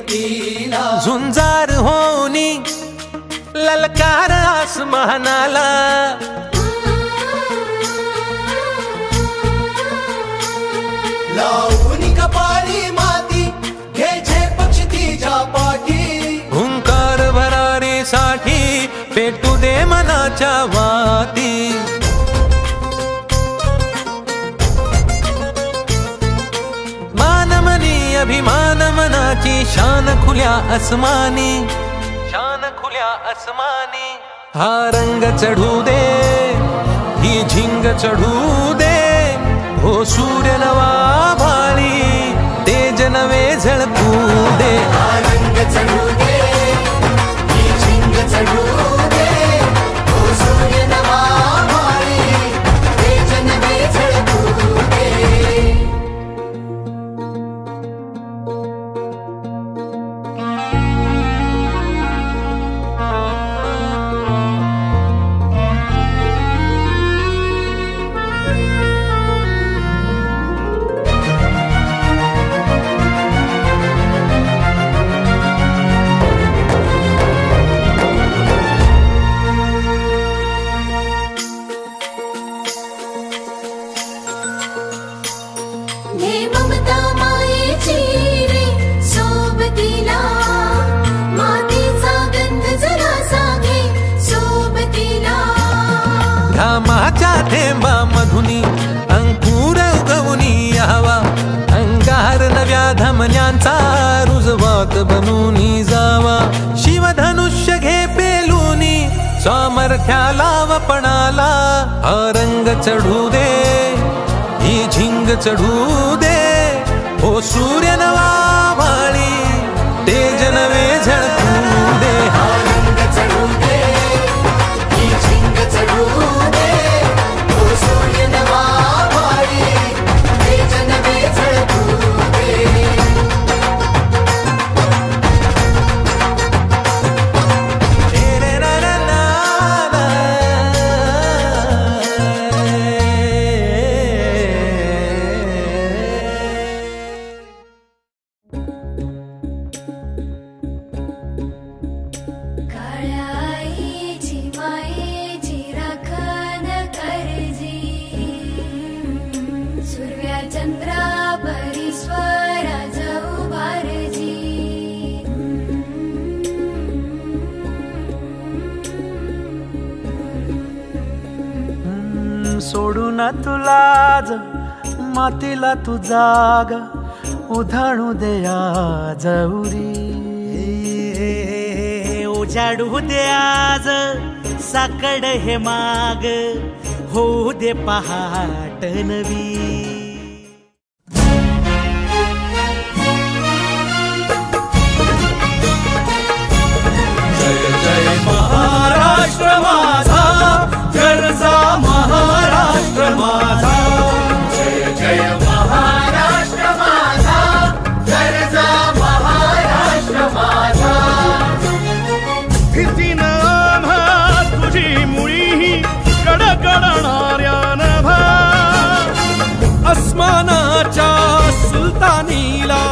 भेटीला झुंजार होनी ललकार आसमानाला लावून कपाळी माती घ्यायचे पक्षी तिच्या पाठी हुंकार भरारीसाठी पेटू दे मनाच्या वाती मानमनी अभिमान मनाची शान खुल्या आसमानी शान खुल्या आसमानी हा रंग चढू दे ही झिंग चढू दे हो सूर्य नवा भाळी तेज नवे झळकू दे हा रंग चढू दे ही झिंग चढू दे हो सूर्य नवा भाळी तेज नवे झळकू दे घामाच्या थेंबा मधुनी अंकुर उगवूनी यावा अंगार नव्या धमन्यांचा रुजवात बनूनी जावा शिवधनुष्य घे पेलूनी सामर्थ्याला वपणाला हा रंग चढू दे ही झिंग चढू दे हो सूर्य नवा भाळी तेज नवे झळकू दे हा रंग चढू दे ही झिंग चढू दे हो सूर्य नवा भाळी तेज नवे झळकू दे सोडून तुलाज मातीला तू जाग उधाणू दे आज उरी उजाडू दे आज साकड हे माग होऊ दे पहाट नवी महाराष्ट्र माझा गरजा महाराष्ट्र माझा जय जय महाराष्ट्र माझा गरजा महाराष्ट्र माझा भीतीनं आम्हा तुझी मुळी कडकडणाऱ्या नभा अस्मानाच्या सुलतानीला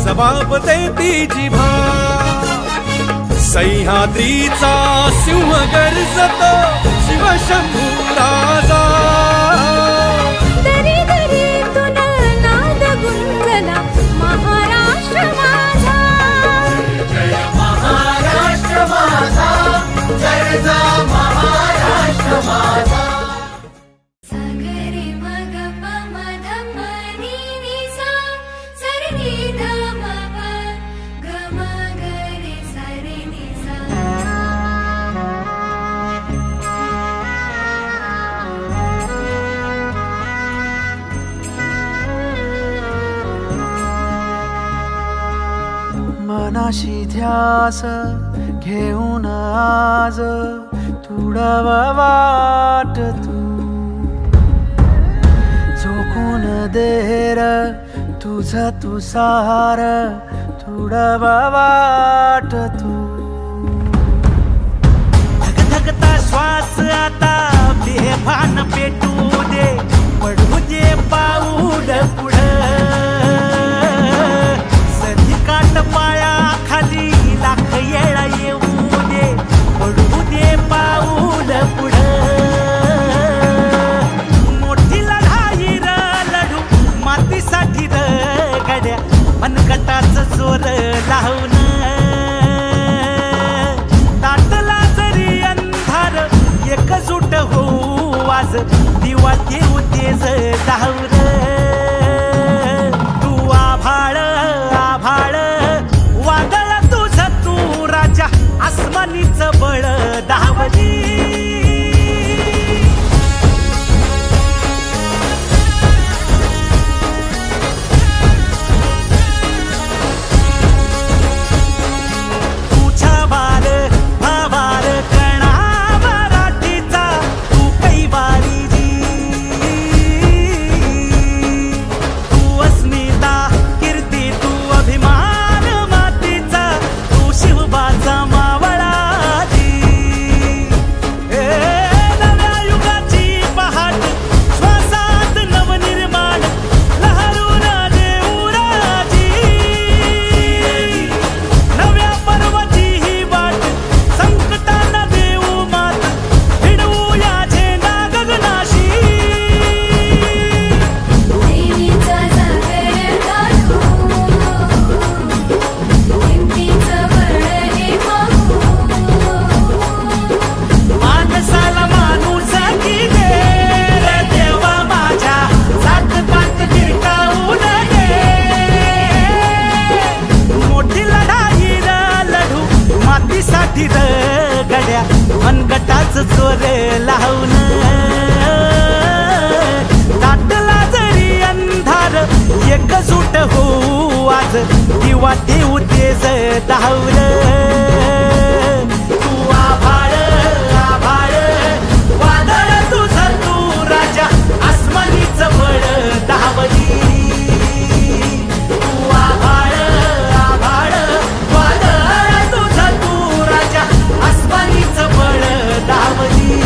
जबाब देती जिभा सह्याद्रीचा सिंह गर्जतो शिवशंभू राजा दरी दरीतून नाद गुंजला महाराष्ट्र माझा जय महाराष्ट्र माझा गरजा महाराष्ट्र माझा सागरे मग मध मनी निसा सरनी धम गम गरे सरे निसा मनाशी ध्यास घेऊन आज तुडव वाट तू झोकून देर तुझ तू सार तुडव वाट तू धगधगता श्वास आता बेभान पेटू दे पडू दे पाऊल पुढं सधी काट पाया साठी र गड्या मनगटाच चोर लावून दाटला जरी अंधार एकजूट हो आज दिवा देऊ तेज धावर तू आभाळ आभाळ वादळ तुझं तू राजा आसमानीच बळ धावली तू आभाळ आभाळ वादळ तुझं तू राजा आसमानीच बळ धावली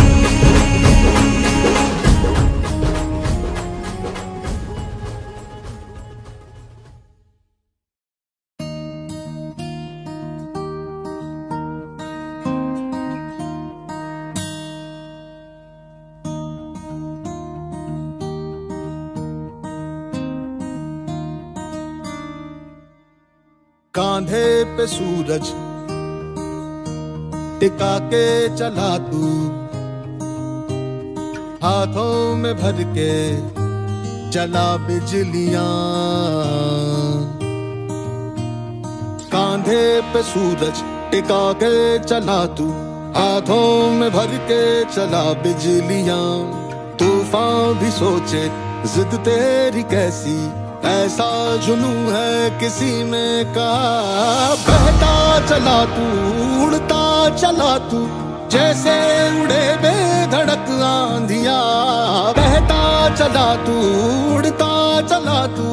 कांधे पे सूरज टिका के चला तू हाथों में भर के चला बिजलियां कांधे पे सूरज टिका के चला तू हाथों में भर के चला बिजलियां तूफान भी सोचे जिद तेरी कैसी ऐसा जुनू है किसी में कहा बहता चला तू उड़ता चला तू जैसे उड़े बेधड़क आंधिया बहता चला तू उड़ता चला तू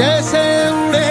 जैसे उड़े